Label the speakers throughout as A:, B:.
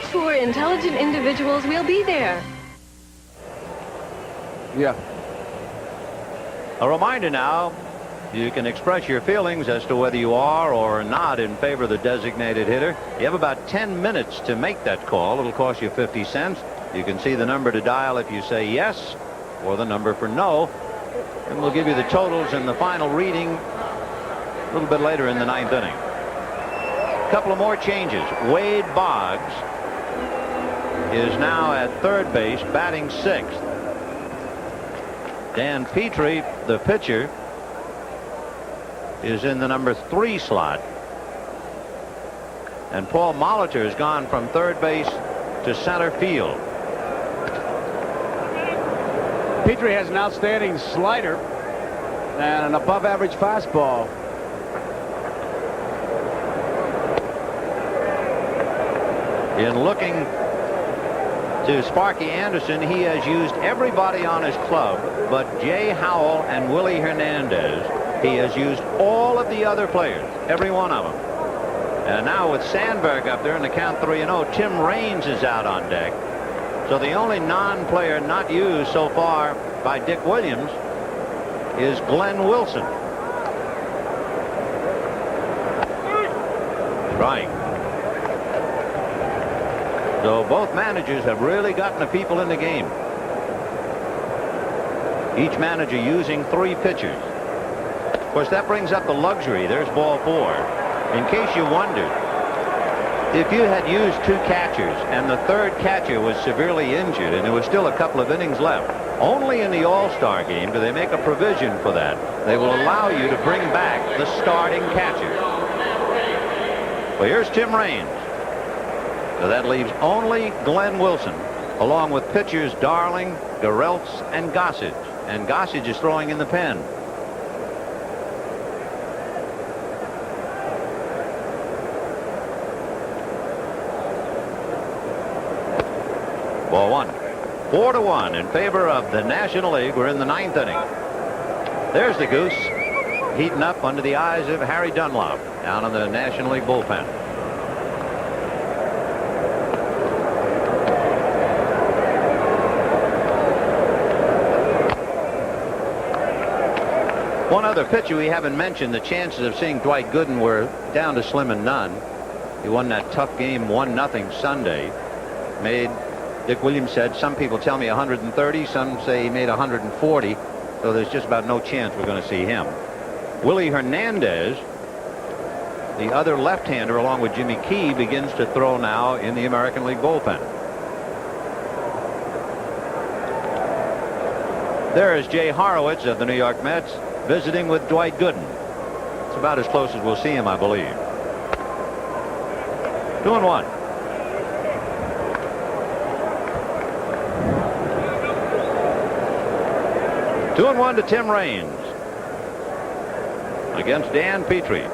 A: sure intelligent individuals will be there.
B: Yeah.
C: A reminder now, you can express your feelings as to whether you are or not in favor of the designated hitter. You have about 10 minutes to make that call. It'll cost you 50 cents. You can see the number to dial if you say yes or the number for no. And we'll give you the totals and the final reading a little bit later in the ninth inning. A couple of more changes. Wade Boggs is now at third base, batting sixth. Dan Petrie, the pitcher, is in the number 3 slot. And Paul Molitor has gone from third base to center field.
B: Petrie has an outstanding slider and an above average fastball.
C: In looking to Sparky Anderson, he has used everybody on his club but Jay Howell and Willie Hernandez. He has used all of the other players, every one of them. And now with Sandberg up there in the count 3-0, Tim Raines is out on deck. So the only non-player not used so far by Dick Williams is Glenn Wilson. Strike. So both managers have really gotten the people in the game. Each manager using 3 pitchers. Of course, that brings up the luxury. There's ball 4. In case you wondered, if you had used 2 catchers and the third catcher was severely injured and there was still a couple of innings left, only in the All-Star game do they make a provision for that. They will allow you to bring back the starting catcher. Well, here's Tim Raines. So that leaves only Glenn Wilson, along with pitchers Darling, Garrelts, and Gossage. And Gossage is throwing in the pen. Ball 1. 4-1 in favor of the National League. We're in the ninth inning. There's the Goose, heating up under the eyes of Harry Dunlop down in the National League bullpen. One other pitcher we haven't mentioned, the chances of seeing Dwight Gooden were down to slim and none. He won that tough game 1-0 Sunday. Made, Dick Williams said, some people tell me 130, some say he made 140. So there's just about no chance we're going to see him. Willie Hernandez, the other left-hander along with Jimmy Key, begins to throw now in the American League bullpen. There is Jay Horowitz of the New York Mets visiting with Dwight Gooden. It's about as close as we'll see him, I believe. 2-1. Two and 1 to Tim Raines against Dan Petrie.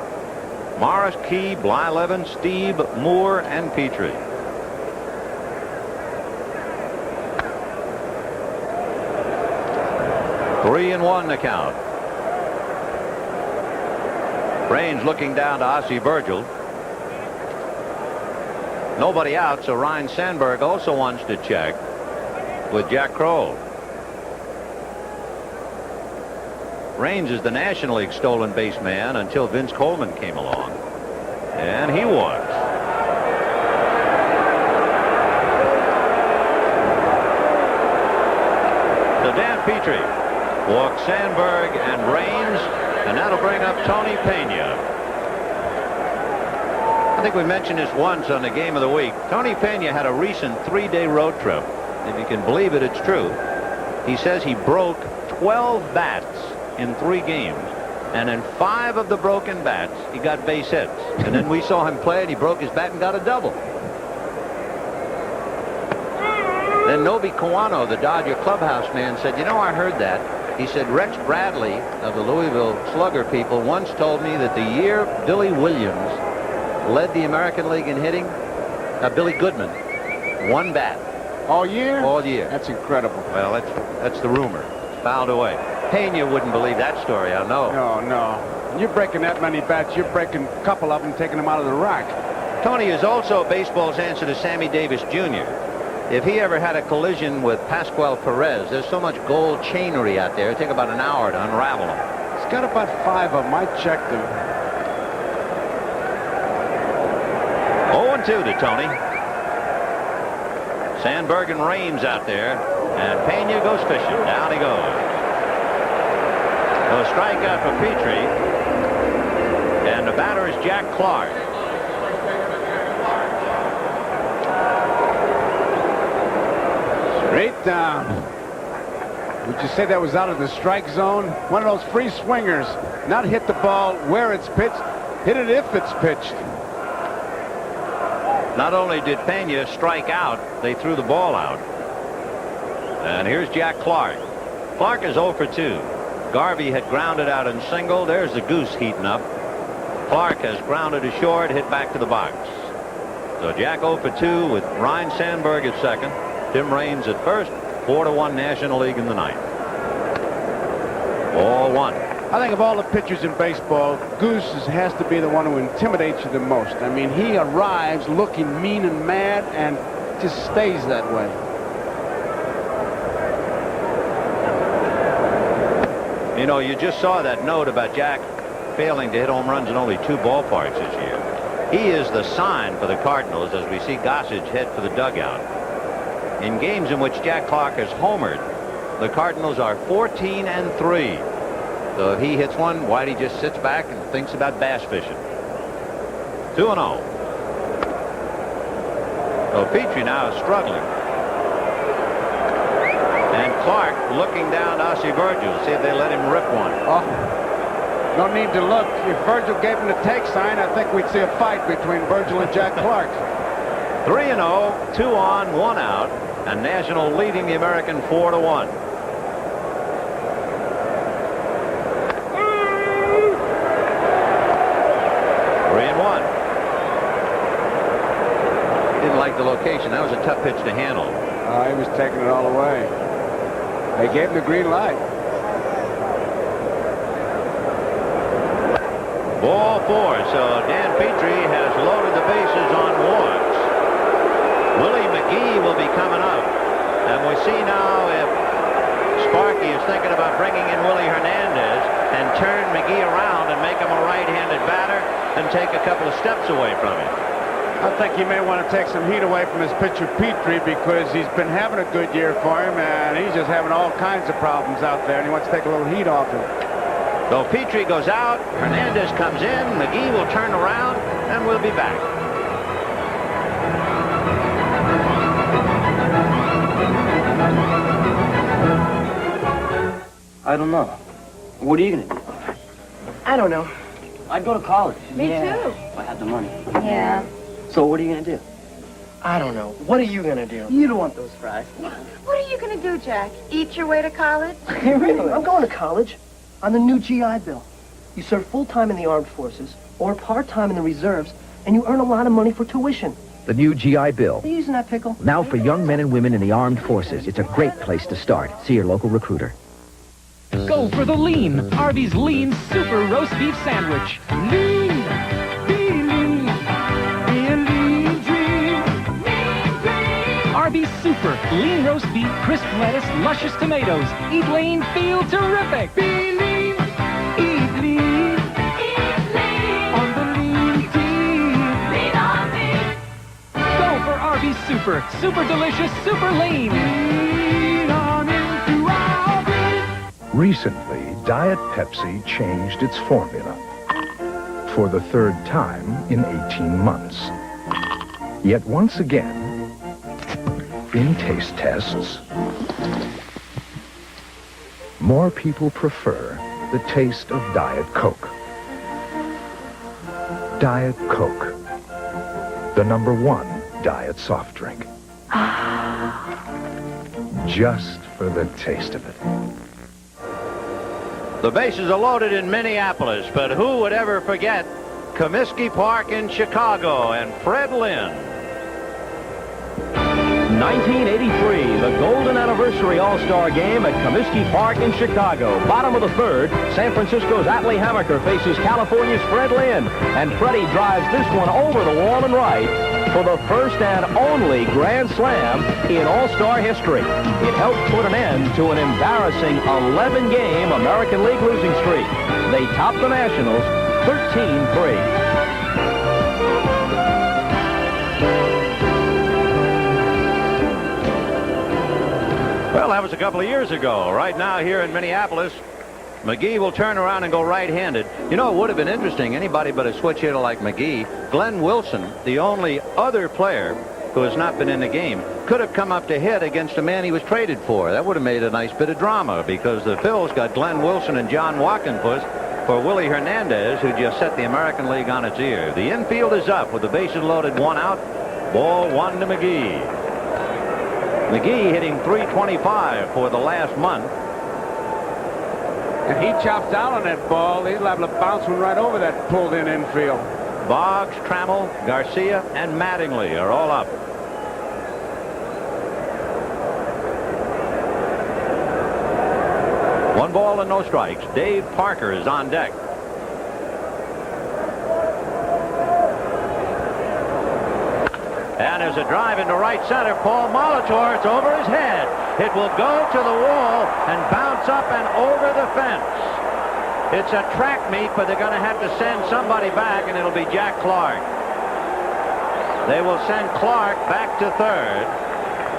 C: Morris, Key, Blyleven, Stieb, Moore, and Petrie. Three and 1 the count. Raines looking down to Ossie Virgil. Nobody out, so Ryan Sandberg also wants to check with Jack Kroll. Raines is the National League stolen base man until Vince Coleman came along, and he was. So Dan Petrie walks Sandberg and Raines, and that'll bring up Tony Pena. I think we mentioned this once on the Game of the Week. Tony Pena had a recent 3-day road trip. If you can believe it, it's true. He says he broke 12 bats in 3 games, and in 5 of the broken bats he got base hits. And then we saw him play and he broke his bat and got a double. Then Nobi Kawano, the Dodger clubhouse man, said, you know, I heard that. He said Rex Bradley of the Louisville Slugger people once told me that the year Billy Williams led the American League in hitting, Billy Goodman, 1 bat.
B: All year?
C: All year.
B: That's incredible.
C: Well, that's the rumor. Fouled away. Pena wouldn't believe that story, I know.
B: No. You're breaking that many bats. You're breaking a couple of them, taking them out of the rack.
C: Tony is also baseball's answer to Sammy Davis Jr. If he ever had a collision with Pascual Perez, there's so much gold chainery out there, it'd take about an hour to unravel them.
B: He's got about 5 of them. I checked them.
C: 0-2 to Tony. Sandberg and Raines out there, and Pena goes fishing. Down he goes. A strikeout for Petrie, and the batter is Jack Clark.
B: Straight down. Would you say that was out of the strike zone? One of those free swingers. Not hit the ball where it's pitched, hit it if it's pitched.
C: Not only did Pena strike out, they threw the ball out. And here's Jack Clark. Clark is 0 for 2. Garvey had grounded out in single. There's the goose heating up. Clark has grounded to short, hit back to the box. So Jack 0 for 2 with Ryan Sandberg at second. Tim Raines at first. 4-1 National League in the ninth. Ball 1.
B: I think of all the pitchers in baseball, Goose has to be the one who intimidates you the most. I mean, he arrives looking mean and mad and just stays that way.
C: You know, you just saw that note about Jack failing to hit home runs in only 2 ballparks this year. He is the sign for the Cardinals as we see Gossage head for the dugout. In games in which Jack Clark has homered, the Cardinals are 14-3. So if he hits one, Whitey just sits back and thinks about bass fishing. 2-0. So Petrie now is struggling. And Clark looking down to Ossie Virgil, see if they let him rip one.
B: Oh, no need to look. If Virgil gave him the take sign, I think we'd see a fight between Virgil and Jack Clark.
C: 3-0, 2 on, 1 out, and National leading the American 4-1. The location. That was a tough pitch to handle.
B: He was taking it all away. They gave him the green light.
C: Ball 4. So Dan Petrie has loaded the bases on walks. Willie McGee will be coming up. And we see now if Sparky is thinking about bringing in Willie Hernandez and turn McGee around and make him a right-handed batter and take a couple of steps away from him.
B: I think he may want to take some heat away from his pitcher Petrie because he's been having a good year for him and he's just having all kinds of problems out there and he wants to take a little heat off him.
C: So Petrie goes out, Hernandez comes in, McGee will turn around, and we'll be back.
D: I don't know. What are you going to do?
E: I don't know.
D: I'd go to college.
E: Me too.
D: If I had the money.
E: Yeah.
D: So what are you going to do?
E: I don't know. What are you going to do?
D: You don't want those fries.
F: What are you going to do, Jack? Eat your way to college?
D: Hey, really? I'm going to college on the new GI Bill. You serve full-time in the armed forces or part-time in the reserves, and you earn a lot of money for tuition.
G: The new GI Bill.
D: Are you using that pickle?
G: Now for young men and women in the armed forces. It's a great place to start. See your local recruiter.
H: Go for the lean. Arby's Lean Super Roast Beef Sandwich. Lean. Be lean. Be a lean dream. Lean dream. Arby's Super Lean Roast Beef, crisp lettuce, luscious tomatoes. Eat lean, feel terrific. Be lean. Eat lean. Eat lean. On the lean team. Lean on me. Go for Arby's Super. Super delicious, super lean. Lean on into Arby's.
I: Recently, Diet Pepsi changed its formula for the 3rd time in 18 months. Yet once again, in taste tests, more people prefer the taste of Diet Coke. Diet Coke, the #1 diet soft drink. Just for the taste of it.
C: The bases are loaded in Minneapolis, but who would ever forget Comiskey Park in Chicago and Fred Lynn?
J: 1983, the golden anniversary All-Star game at Comiskey Park in Chicago. Bottom of the third, San Francisco's Atlee Hammaker faces California's Fred Lynn, and Freddie drives this one over the wall and right for the first and only Grand Slam in All-Star history. It helped put an end to an embarrassing 11-game American League losing streak. They topped the Nationals 13-3.
C: Well, that was a couple of years ago. Right now here in Minneapolis, McGee will turn around and go right-handed. You know, it would have been interesting, anybody but a switch hitter like McGee. Glenn Wilson, the only other player who has not been in the game, could have come up to hit against a man he was traded for. That would have made a nice bit of drama, because the Phils got Glenn Wilson and John Walkenfuss for Willie Hernandez, who just set the American League on its ear. The infield is up with the bases loaded, 1 out. Ball 1 to McGee. McGee hitting .325 for the last month.
B: And he chops down on that ball. He's liable to bounce one right over that pulled-in infield.
C: Boggs, Trammell, Garcia, and Mattingly are all up. One ball and no strikes. Dave Parker is on deck. And there's a drive into right center. Paul Molitor, it's over his head. It will go to the wall and bounce up and over the fence. It's a track meet, but they're going to have to send somebody back, and it'll be Jack Clark. They will send Clark back to third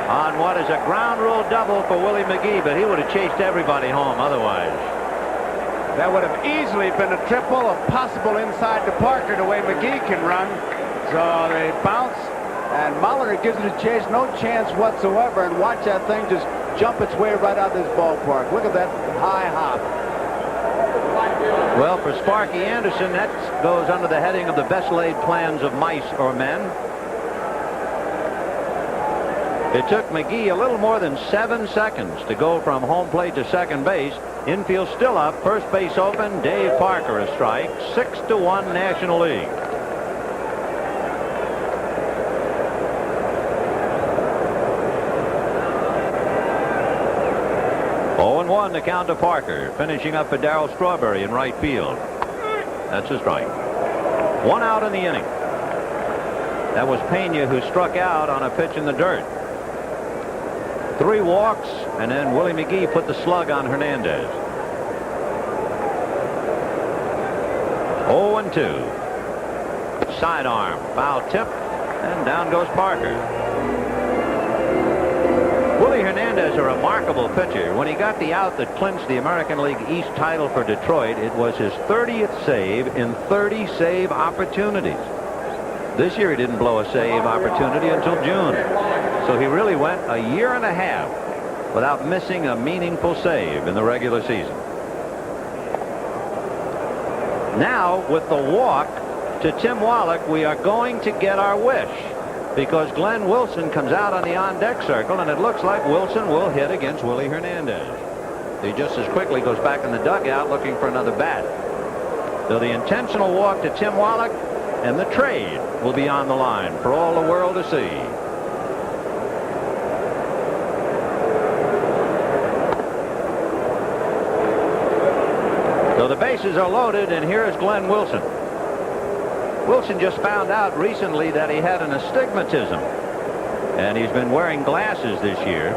C: on what is a ground rule double for Willie McGee, but he would have chased everybody home otherwise.
B: That would have easily been a triple, a possible inside to Parker, the way McGee can run. So they bounce. And Molitor gives it a chase, no chance whatsoever, and watch that thing just jump its way right out of this ballpark. Look at that high hop.
C: Well, for Sparky Anderson, that goes under the heading of the best laid plans of mice or men. It took McGee a little more than 7 seconds to go from home plate to second base. Infield still up, first base open, Dave Parker a strike, 6-1 National League. One to count to Parker, finishing up for Darryl Strawberry in right field. That's a strike. 1 out in the inning. That was Pena, who struck out on a pitch in the dirt. 3 walks, and then Willie McGee put the slug on Hernandez. 0-2. Sidearm, foul tip, and down goes Parker. Willie Hernandez, a remarkable pitcher. When he got the out that clinched the American League East title for Detroit, it was his 30th save in 30 save opportunities. This year he didn't blow a save opportunity until June. So he really went a year and a half without missing a meaningful save in the regular season. Now, with the walk to Tim Wallach, we are going to get our wish, because Glenn Wilson comes out on the on-deck circle, and it looks like Wilson will hit against Willie Hernandez. He just as quickly goes back in the dugout looking for another bat. So the intentional walk to Tim Wallach and the trade will be on the line for all the world to see. So the bases are loaded, and here is Glenn Wilson. Wilson just found out recently that he had an astigmatism, and he's been wearing glasses this year.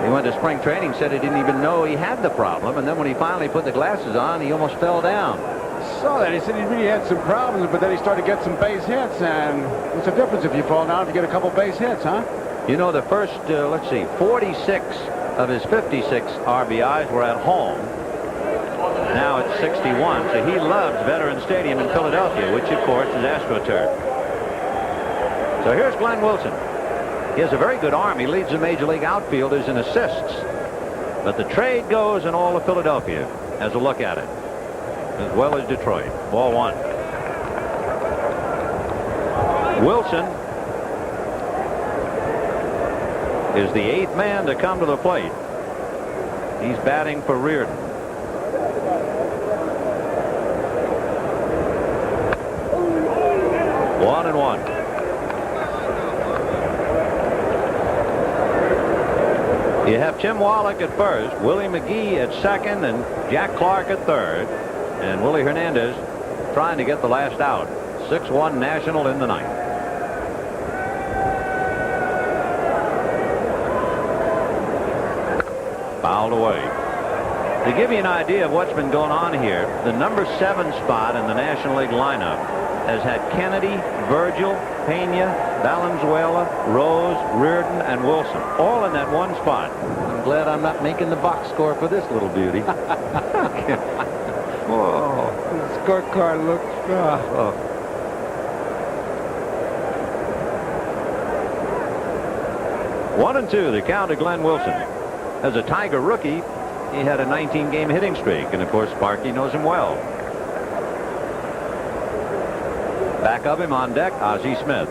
C: He went to spring training, said he didn't even know he had the problem, and then when he finally put the glasses on, he almost fell down.
B: Saw that. He said he really had some problems, but then he started to get some base hits, and what's the difference if you fall down if you get a couple base hits, huh?
C: You know, the first, 46 of his 56 RBIs were at home. Now it's 61, so he loves Veterans Stadium in Philadelphia, which of course is AstroTurf. So here's Glenn Wilson. He has a very good arm. He leads the Major League outfielders in assists. But the trade goes, and all of Philadelphia has a look at it, as well as Detroit. Ball 1. Wilson is the 8th man to come to the plate. He's batting for Reardon. 1-1. You have Tim Wallach at first, Willie McGee at second, and Jack Clark at third. And Willie Hernandez trying to get the last out. 6-1 National in the ninth. Fouled away. To give you an idea of what's been going on here, the number 7 spot in the National League lineup has had Kennedy, Virgil, Pena, Valenzuela, Rose, Reardon, and Wilson, all in that one spot. I'm glad I'm not making the box score for this little beauty.
B: Oh, the scorecard looks... Oh.
C: 1-2, the count to Glenn Wilson. As a Tiger rookie, he had a 19-game hitting streak, and of course Sparky knows him well. Back of him on deck, Ozzie Smith.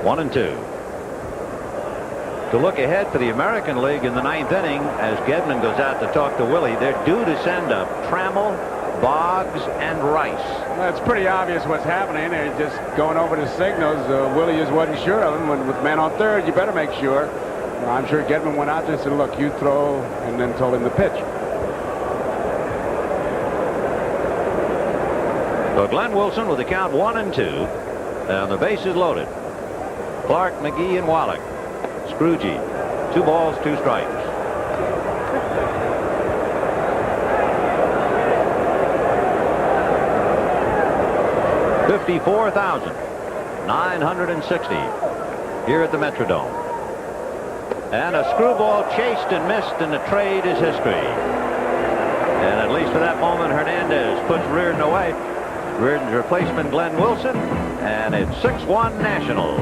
C: 1-2. To look ahead for the American League in the ninth inning, as Gedman goes out to talk to Willie, they're due to send up Trammell, Boggs, and Rice.
B: Well, it's pretty obvious what's happening. They're just going over the signals. Willie just wasn't sure of him. With man on third, you better make sure. I'm sure Gedman went out there and said, look, you throw, and then told him to pitch.
C: So Glenn Wilson with the count 1-2, and the base is loaded. Clark, McGee, and Wallach. Scroogey, 2 balls, 2 strikes. $54,960 here at the Metrodome. And a screwball chased and missed, and the trade is history. And at least for that moment, Hernandez puts Reardon away. Reardon's replacement, Glenn Wilson, and it's 6-1 National.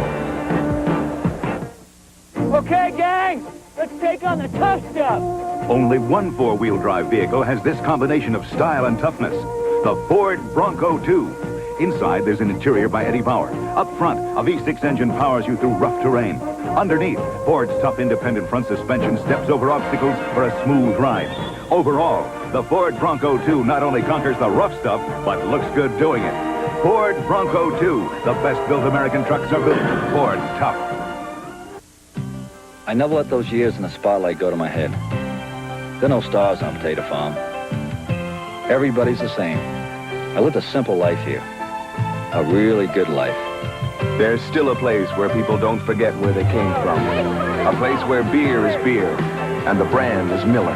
H: Okay, gang, let's take on the tough stuff.
K: Only one 4-wheel drive vehicle has this combination of style and toughness. The Ford Bronco 2. Inside, there's an interior by Eddie Bauer. Up front, a V6 engine powers you through rough terrain. Underneath, Ford's tough independent front suspension steps over obstacles for a smooth ride. Overall, the Ford Bronco 2 not only conquers the rough stuff, but looks good doing it. Ford Bronco 2, the best-built American trucks are built. Ford tough.
L: I never let those years in the spotlight go to my head. There are no stars on Potato Farm. Everybody's the same. I lived a simple life here. A really good life.
K: There's still a place where people don't forget where they came from. A place where beer is beer, and the brand is Miller.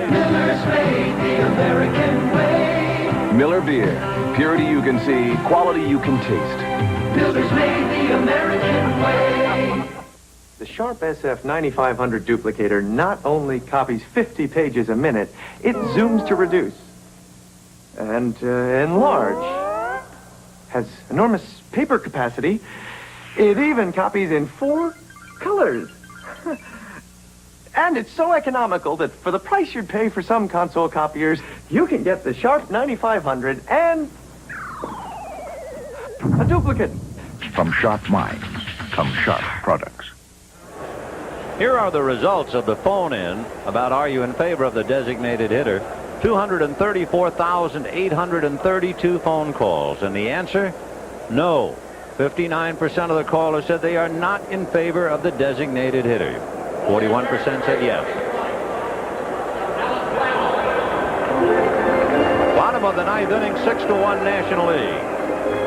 H: Miller's made the American way.
K: Miller Beer. Purity you can see, quality you can taste.
H: Miller's made the American way.
M: The Sharp SF 9500 duplicator not only copies 50 pages a minute, it zooms to reduce. And enlarge. Has enormous paper capacity. It even copies in 4 colors. And it's so economical that for the price you'd pay for some console copiers, you can get the Sharp 9500 and a duplicate.
K: From Sharp Minds come Sharp products.
C: Here are the results of the phone-in about are you in favor of the designated hitter. 234,832 phone calls, and the answer, no. 59% of the callers said they are not in favor of the designated hitter. 41% said yes. Bottom of the ninth inning, 6-1 National League.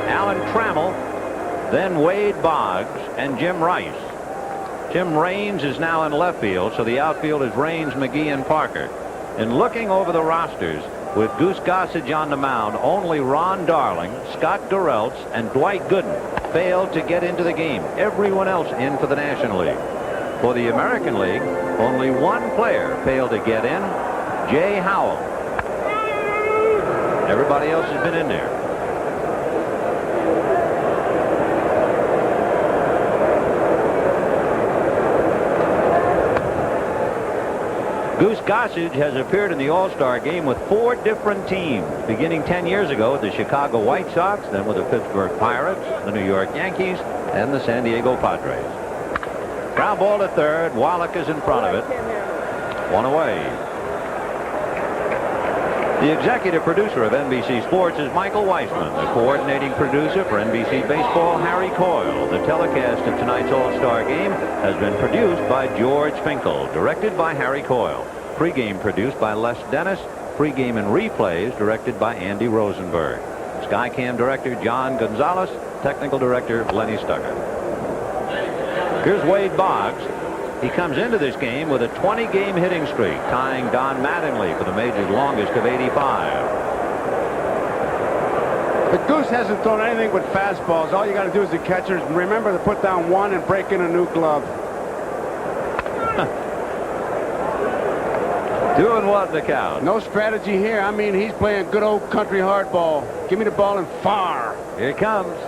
C: Alan Trammell, then Wade Boggs, and Jim Rice. Tim Raines is now in left field, so the outfield is Raines, McGee, and Parker. In looking over the rosters, with Goose Gossage on the mound, only Ron Darling, Scott Dorelts, and Dwight Gooden failed to get into the game. Everyone else in for the National League. For the American League, only one player failed to get in, Jay Howell. Everybody else has been in there. Goose Gossage has appeared in the All-Star game with 4 different teams, beginning 10 years ago with the Chicago White Sox, then with the Pittsburgh Pirates, the New York Yankees, and the San Diego Padres. Ground ball at third. Wallach is in front of it. One away. The executive producer of NBC Sports is Michael Weissman. The coordinating producer for NBC Baseball, Harry Coyle. The telecast of tonight's All-Star Game has been produced by George Finkel, directed by Harry Coyle. Pre-game produced by Les Dennis. Pre-game and replays directed by Andy Rosenberg. Skycam director John Gonzalez. Technical director Lenny Stucker. Here's Wade Boggs. He comes into this game with a 20-game hitting streak, tying Don Mattingly for the major's longest of 85.
B: The Goose hasn't thrown anything but fastballs. All you got to do as the catcher is remember to put down one and break in a new glove.
C: 2-1 the count.
B: No strategy here. I mean, he's playing good old country hardball. Give me the ball and far.
C: Here it comes.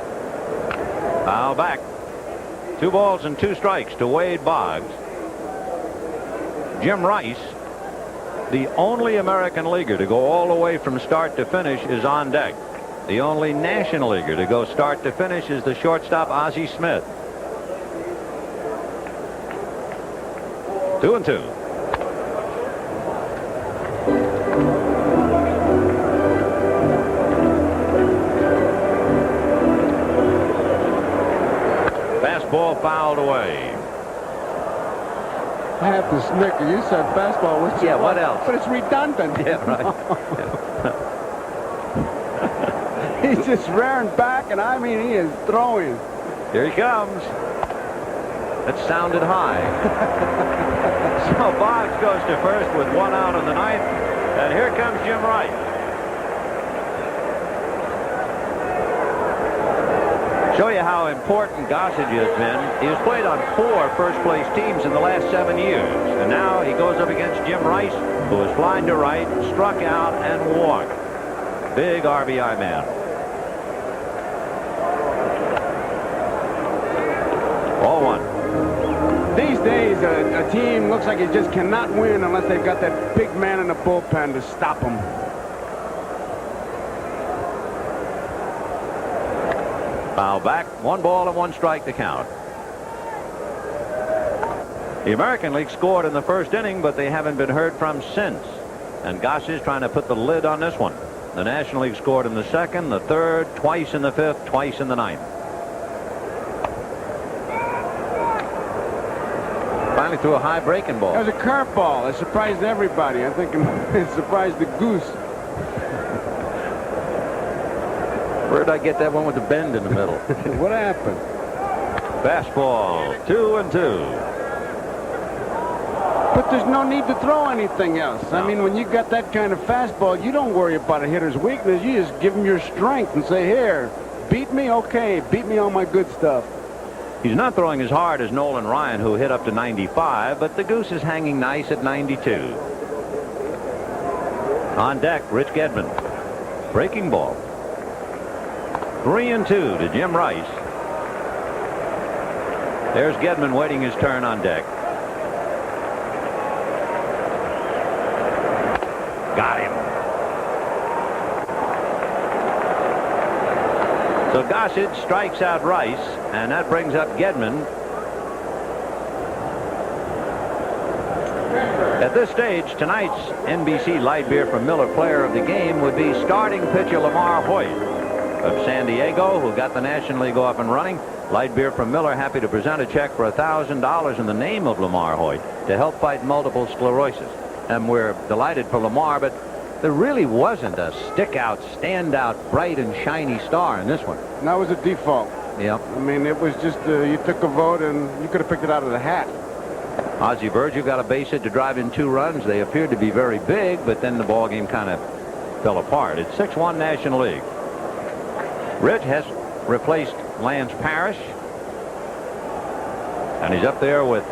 C: Foul back. 2 balls and 2 strikes to Wade Boggs. Jim Rice, the only American leaguer to go all the way from start to finish, is on deck. The only National Leaguer to go start to finish is the shortstop Ozzie Smith. 2-2. Fastball fouled away.
B: I have to snicker. You said fastball.
C: Yeah, what else?
B: But it's redundant.
C: Yeah, right.
B: He's just rearing back, and I mean, he is throwing.
C: Here he comes. That sounded high. So Boggs goes to first with 1 out in the 9th, and here comes Jim Rice. Show you how important Gossage has been. He has played on 4 first-place teams in the last 7 years, and now he goes up against Jim Rice, who is flying to right, struck out, and walked. Big RBI man. Ball 1.
B: These days, a team looks like it just cannot win unless they've got that big man in the bullpen to stop them.
C: Foul back. 1 ball and 1 strike to count. The American League scored in the first inning, but they haven't been heard from since. And Goss is trying to put the lid on this one. The National League scored in the 2nd, the 3rd, twice in the 5th, twice in the 9th. Finally threw a high breaking ball.
B: That was a curveball. It surprised everybody. I think it surprised the Goose.
C: Where did I get that one with the bend in the middle?
B: What happened?
C: Fastball, 2-2.
B: But there's no need to throw anything else. No. I mean, when you got that kind of fastball, you don't worry about a hitter's weakness. You just give him your strength and say, here, beat me? Okay, beat me on my good stuff.
C: He's not throwing as hard as Nolan Ryan, who hit up to 95, but the Goose is hanging nice at 92. On deck, Rich Gedman. Breaking ball. 3-2 to Jim Rice. There's Gedman waiting his turn on deck. Got him. So Gossage strikes out Rice, and that brings up Gedman. At this stage, tonight's NBC Light Beer from Miller Player of the Game would be starting pitcher Lamar Hoyt of San Diego, who got the National League off and running. Light Beer from Miller happy to present a check for $1,000 in the name of Lamar Hoyt to help fight multiple sclerosis. And we're delighted for Lamar, but there really wasn't a stick-out, stand-out, bright and shiny star in this one.
B: And that was a default.
C: Yep.
B: I mean, it was just, you took a vote and you could have picked it out of the hat.
C: Ozzie Virgil got a base hit to drive in 2 runs. They appeared to be very big, but then the ball game kind of fell apart. It's 6-1 National League. Rich has replaced Lance Parrish, and he's up there with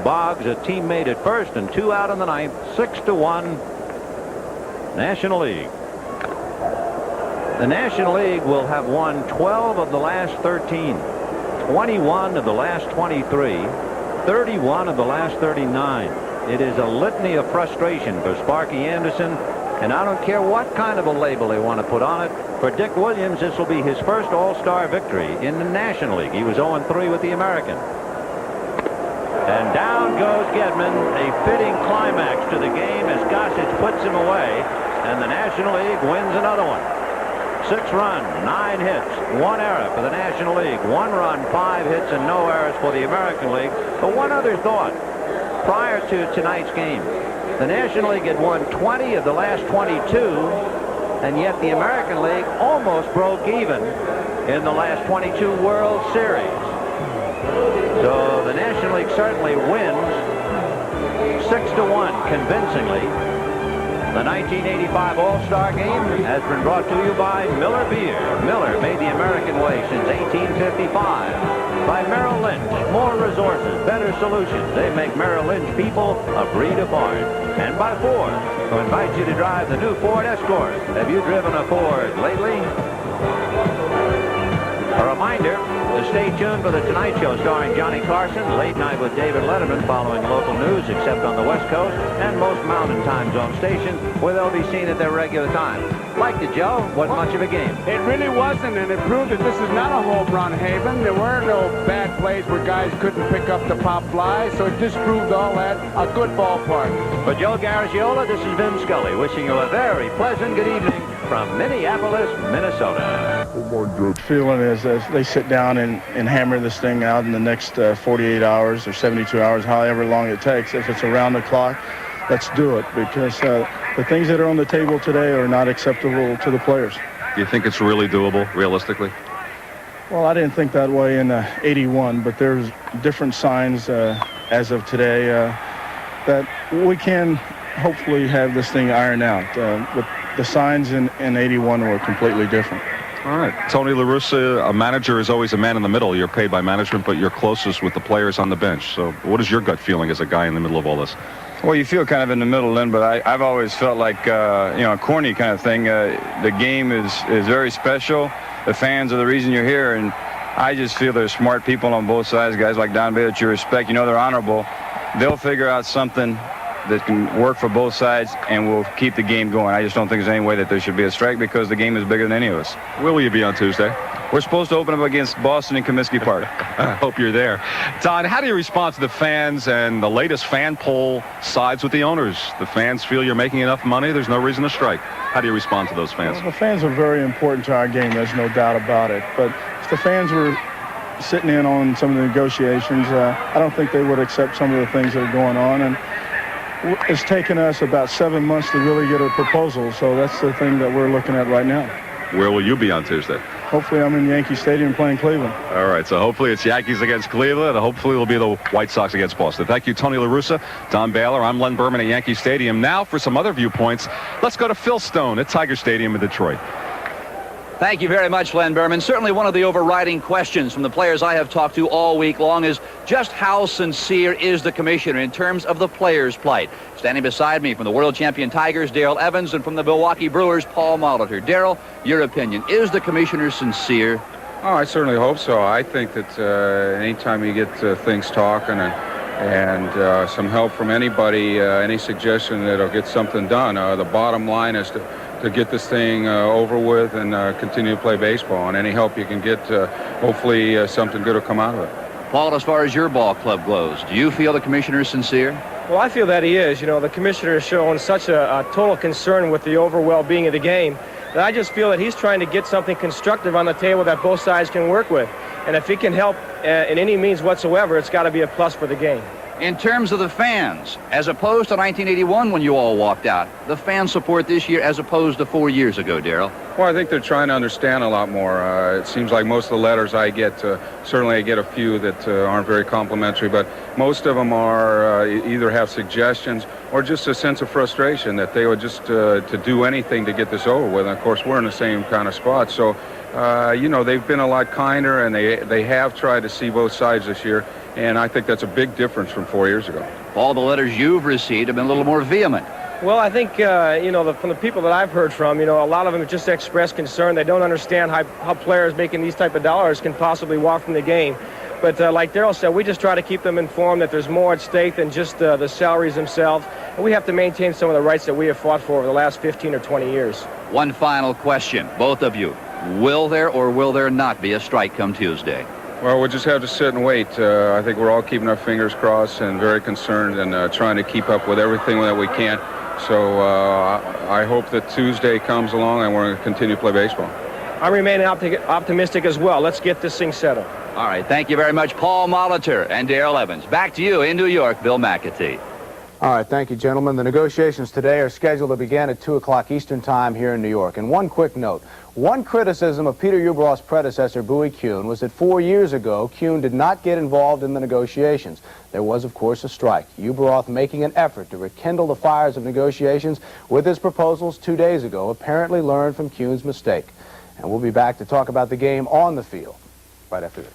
C: Boggs, a teammate at first, and 2 out in the 9th. 6-1 National League. The National League will have won 12 of the last 13, 21 of the last 23, 31 of the last 39. It is a litany of frustration for Sparky Anderson, and I don't care what kind of a label they want to put on it. For Dick Williams, this will be his first All-Star victory in the National League. He was 0-3 with the American. And down goes Gedman, a fitting climax to the game as Gossage puts him away. and the National League wins another one. 6 runs, 9 hits, 1 error for the National League. 1 run, 5 hits, and no errors for the American League. But one other thought. Prior to tonight's game, the National League had won 20 of the last 22, and yet the American League almost broke even in the last 22 World Series. So the National League certainly wins 6-1 convincingly. The 1985 All-Star Game has been brought to you by Miller Beer. Miller made the American way since 1855. By Merrill Lynch, more resources, better solutions. They make Merrill Lynch people a breed apart. And by Ford, who invites you to drive the new Ford Escort. Have you driven a Ford lately? A reminder to stay tuned for The Tonight Show starring Johnny Carson, Late Night with David Letterman, following local news except on the West Coast and most Mountain Time Zone stations where they'll be seen at their regular time. Liked it, Joe. Wasn't much of a game.
B: It really wasn't, and it proved that this is not a home run haven. There were no bad plays where guys couldn't pick up the pop fly, so it just proved all that. A good ballpark.
C: For Joe Garagiola, this is Vin Scully wishing you a very pleasant good evening from Minneapolis, Minnesota.
N: Good feeling is as they sit down and hammer this thing out in the next 48 hours or 72 hours, however long it takes. If it's around the clock, let's do it, because the things that are on the table today are not acceptable to the players.
O: Do you think it's really doable, realistically?
N: Well, I didn't think that way in '81, but there's different signs as of today that we can hopefully have this thing ironed out. With the signs in '81 were completely different.
O: All right. Tony La Russa, a manager is always a man in the middle. You're paid by management, but you're closest with the players on the bench. So what is your gut feeling as a guy in the middle of all this?
P: Well, you feel kind of in the middle, Lynn, but I've always felt like, a corny kind of thing. The game is very special. The fans are the reason you're here, and I just feel there's smart people on both sides, guys like Don Bay that you respect. You know they're honorable. They'll figure out something that can work for both sides and will keep the game going. I just don't think there's any way that there should be a strike because the game is bigger than any of us.
O: Where will you be on Tuesday?
P: We're supposed to open up against Boston in Comiskey Park.
O: I hope you're there. Don, how do you respond to the fans and the latest fan poll sides with the owners? The fans feel you're making enough money, there's no reason to strike. How do you respond to those fans?
N: Well, the fans are very important to our game, there's no doubt about it. But if the fans were sitting in on some of the negotiations, I don't think they would accept some of the things that are going on. And it's taken us about 7 months to really get a proposal, so that's the thing that we're looking at right now.
O: Where will you be on Tuesday?
N: Hopefully I'm in Yankee Stadium playing Cleveland.
O: All right, so hopefully it's Yankees against Cleveland, and hopefully it'll be the White Sox against Boston. Thank you, Tony La Russa, Don Baylor. I'm Len Berman at Yankee Stadium. Now for some other viewpoints, let's go to Phil Stone at Tiger Stadium in Detroit.
Q: Thank you very much, Len Berman. Certainly one of the overriding questions from the players I have talked to all week long is just how sincere is the commissioner in terms of the players' plight. Standing beside me from the world champion Tigers, Darrell Evans, and from the Milwaukee Brewers, Paul Molitor. Darrell, your opinion, is the commissioner sincere?
R: Oh, I certainly hope so. I think that anytime you get things talking and some help from anybody, any suggestion that it'll get something done, the bottom line is to get this thing over with and continue to play baseball. And any help you can get, hopefully something good will come out of it.
Q: Paul, as far as your ball club goes, do you feel the commissioner is sincere?
E: Well, I feel that he is. You know, the commissioner has shown such a total concern with the overall well-being of the game that I just feel that he's trying to get something constructive on the table that both sides can work with. And if he can help in any means whatsoever, it's got to be a plus for the game.
Q: In terms of the fans, as opposed to 1981 when you all walked out, the fan support this year as opposed to 4 years ago, Darrell?
R: Well, I think they're trying to understand a lot more. It seems like most of the letters I get, certainly I get a few that aren't very complimentary, but most of them are either have suggestions or just a sense of frustration that they would just to do anything to get this over with. And of course, we're in the same kind of spot. So, you know, they've been a lot kinder, and they have tried to see both sides this year. And I think that's a big difference from 4 years ago.
Q: All the letters you've received have been a little more vehement.
E: Well, I think, you know, from the people that I've heard from, you know, a lot of them have just expressed concern. They don't understand how players making these type of dollars can possibly walk from the game. But like Darrell said, we just try to keep them informed that there's more at stake than just the salaries themselves. And we have to maintain some of the rights that we have fought for over the last 15 or 20 years.
Q: One final question, both of you. Will there or will there not be a strike come Tuesday?
R: Well, we'll just have to sit and wait. I think we're all keeping our fingers crossed and very concerned and trying to keep up with everything that we can. So I hope that Tuesday comes along and we're going to continue to play baseball.
E: I remain optimistic as well. Let's get this thing settled.
Q: All right, thank you very much, Paul Molitor and Darrell Evans. Back to you in New York, Bill McAtee.
B: All right, thank you, gentlemen. The negotiations today are scheduled to begin at 2 o'clock Eastern Time here in New York. And one quick note. One criticism of Peter Ueberroth's predecessor, Bowie Kuhn, was that 4 years ago, Kuhn did not get involved in the negotiations. There was, of course, a strike. Ueberroth making an effort to rekindle the fires of negotiations with his proposals 2 days ago, apparently learned from Kuhn's mistake. And we'll be back to talk about the game on the field right after this.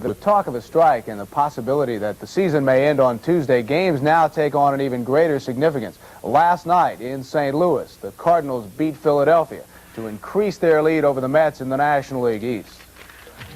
B: The talk of a strike and the possibility that the season may end on Tuesday, games now take on an even greater significance. Last night in St. Louis, the Cardinals beat Philadelphia to increase their lead over the Mets in the National League East.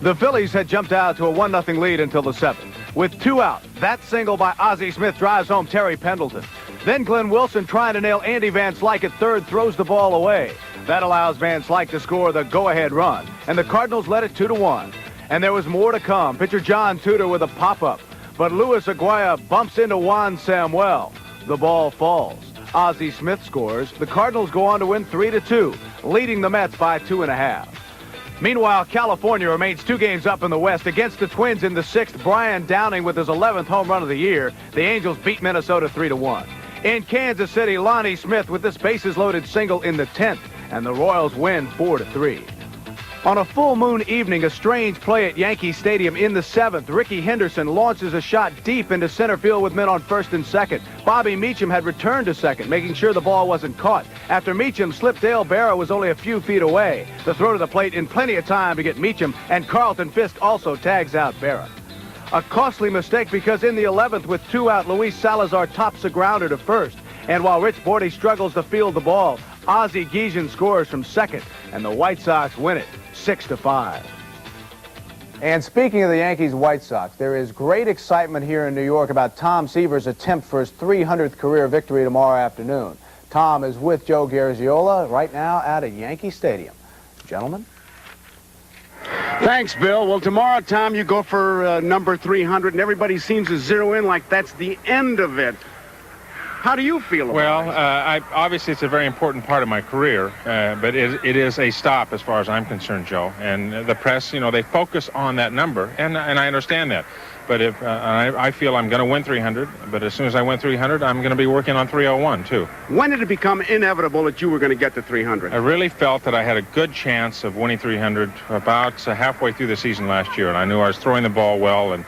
B: The Phillies had jumped out to a 1-0 lead until the 7th. With 2 out, that single by Ozzie Smith drives home Terry Pendleton. Then Glenn Wilson, trying to nail Andy Van Slyke at third, throws the ball away. That allows Van Slyke to score the go-ahead run, and the Cardinals led it 2-1. And there was more to come. Pitcher John Tudor with a pop-up. But Luis Aguirre bumps into Juan Samuel. The ball falls. Ozzie Smith scores. The Cardinals go on to win 3-2, leading the Mets by 2.5. Meanwhile, California remains 2 games up in the West against the Twins in the 6th. Brian Downing with his 11th home run of the year. The Angels beat Minnesota 3-1. In Kansas City, Lonnie Smith with this bases-loaded single in the 10th, and the Royals win 4-3. On a full moon evening, a strange play at Yankee Stadium in the 7th. Ricky Henderson launches a shot deep into center field with men on first and second. Bobby Meacham had returned to second, making sure the ball wasn't caught. After Meacham slipped, Dale Barrow was only a few feet away. The throw to the plate in plenty of time to get Meacham, and Carlton Fisk also tags out Barrow. A costly mistake because in the 11th, with 2 out, Luis Salazar tops a grounder to first. And while Rich Bordy struggles to field the ball, Ozzie Guillen scores from second, and the White Sox win it 6-5. And speaking of the Yankees White Sox, there is great excitement here in New York about Tom Seaver's attempt for his 300th career victory tomorrow afternoon. Tom is with Joe Garziola right now at a Yankee Stadium. Gentlemen?
S: Thanks, Bill. Well, tomorrow, Tom, you go for number 300, and everybody seems to zero in like that's the end of it. How do you feel about it?
T: Obviously, it's a very important part of my career, but it is a stop as far as I'm concerned, Joe. And the press, they focus on that number, and I understand that. But if I feel I'm going to win 300, but as soon as I win 300, I'm going to be working on 301, too.
S: When did it become inevitable that you were going to get to 300?
T: I really felt that I had a good chance of winning 300 about halfway through the season last year, and I knew I was throwing the ball well, and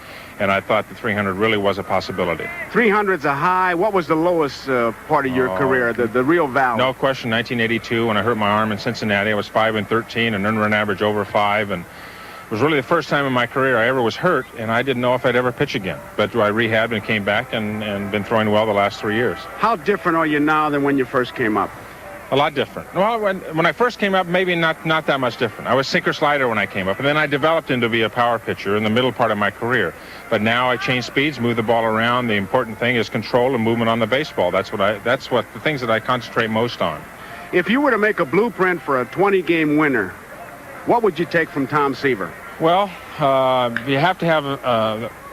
T: I thought the 300 really was a possibility.
S: 300's a high. What was the lowest part of your career, the real valley?
T: No question, 1982, when I hurt my arm in Cincinnati. I was 5-13, an earned run average over 5, and it was really the first time in my career I ever was hurt, and I didn't know if I'd ever pitch again. But I rehabbed and came back and been throwing well the last 3 years.
S: How different are you now than when you first came up?
T: A lot different. Well, when I first came up, maybe not that much different. I was sinker-slider when I came up, and then I developed into be a power pitcher in the middle part of my career. But now I change speeds, move the ball around. The important thing is control and movement on the baseball. That's what the things that I concentrate most on.
S: If you were to make a blueprint for a 20-game winner, what would you take from Tom Seaver?
T: Well, you have to have,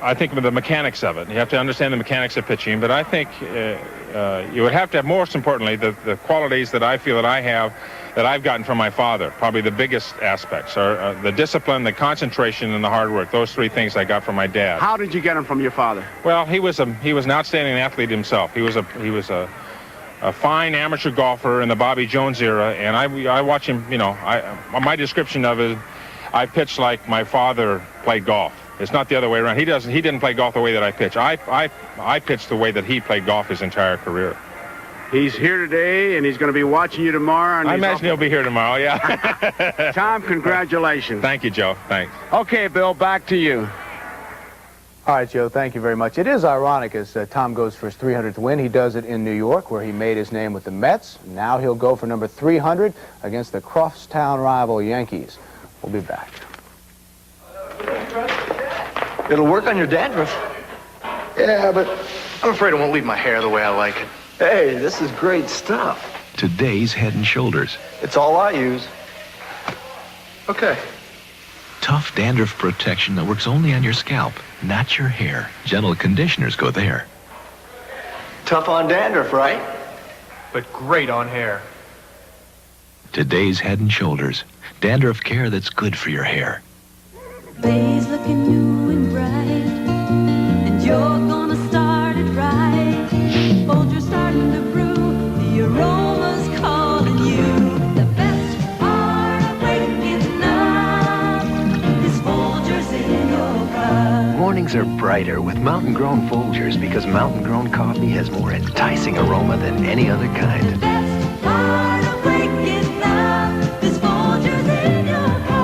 T: I think, the mechanics of it. You have to understand the mechanics of pitching. But I think you would have to have, most importantly, the qualities that I feel that I have, that I've gotten from my father. Probably the biggest aspects are the discipline, the concentration, and the hard work. Those 3 things I got from my dad.
S: How did you get them from your father?
T: Well, he was an outstanding athlete himself. He was a fine amateur golfer in the Bobby Jones era, and I watch him. My description of it, I pitch like my father played golf. It's not the other way around. He didn't play golf the way that I pitch. I pitched the way that he played golf his entire career.
S: He's here today, and he's going to be watching you tomorrow. And
T: I imagine he'll be here tomorrow, yeah.
S: Tom, congratulations.
T: Thank you, Joe. Thanks.
S: Okay, Bill, back to you.
B: All right, Joe, thank you very much. It is ironic as Tom goes for his 300th win. He does it in New York, where he made his name with the Mets. Now he'll go for number 300 against the Crosstown rival Yankees. We'll be back.
U: It'll work on your dandruff. Yeah, but I'm afraid it won't leave my hair the way I like it. Hey, this is great stuff.
V: Today's Head & Shoulders.
U: It's all I use. Okay.
V: Tough dandruff protection that works only on your scalp, not your hair. Gentle conditioners go there.
U: Tough on dandruff, right?
M: but great on hair.
V: Today's Head and Shoulders. Dandruff care that's good for your hair.
A: Days looking new and bright, and you're gonna start it right. Folger's starting to brew, the aroma's calling you. The best part of waking up is Folgers in your cup.
F: Mornings are brighter with Mountain Grown Folgers because Mountain Grown coffee has more enticing aroma than any other kind.
A: The best part of waking up is Folgers in your cup.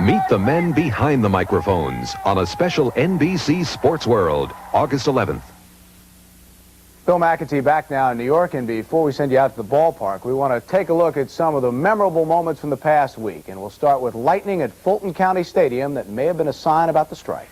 W: Meet the men behind the microphones on a special NBC Sports World, August 11th.
B: Bill McAtee back now in New York, and before we send you out to the ballpark, we want to take a look at some of the memorable moments from the past week, and we'll start with lightning at Fulton County Stadium that may have been a sign about the strike.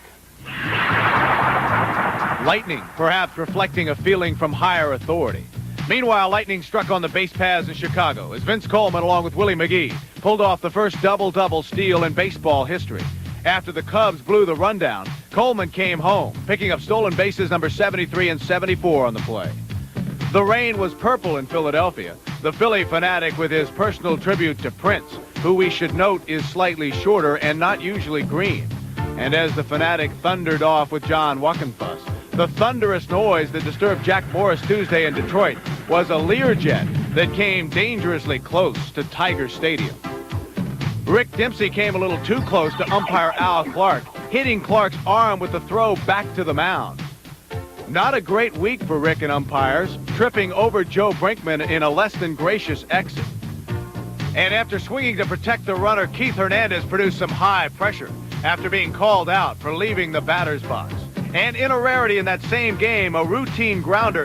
X: Lightning, perhaps reflecting a feeling from higher authority. Meanwhile, lightning struck on the base paths in Chicago as Vince Coleman, along with Willie McGee, pulled off the first double-double steal in baseball history. After the Cubs blew the rundown, Coleman came home, picking up stolen bases number 73 and 74 on the play. The rain was purple in Philadelphia. The Philly fanatic with his personal tribute to Prince, who we should note is slightly shorter and not usually green. And as the fanatic thundered off with John Wackenfuss, the thunderous noise that disturbed Jack Morris Tuesday in Detroit was a Learjet that came dangerously close to Tiger Stadium. Rick Dempsey came a little too close to umpire Al Clark, hitting Clark's arm with the throw back to the mound. Not a great week for Rick and umpires, tripping over Joe Brinkman in a less than gracious exit. And after swinging to protect the runner, Keith Hernandez produced some high pressure after being called out for leaving the batter's box. And in a rarity in that same game, a routine grounder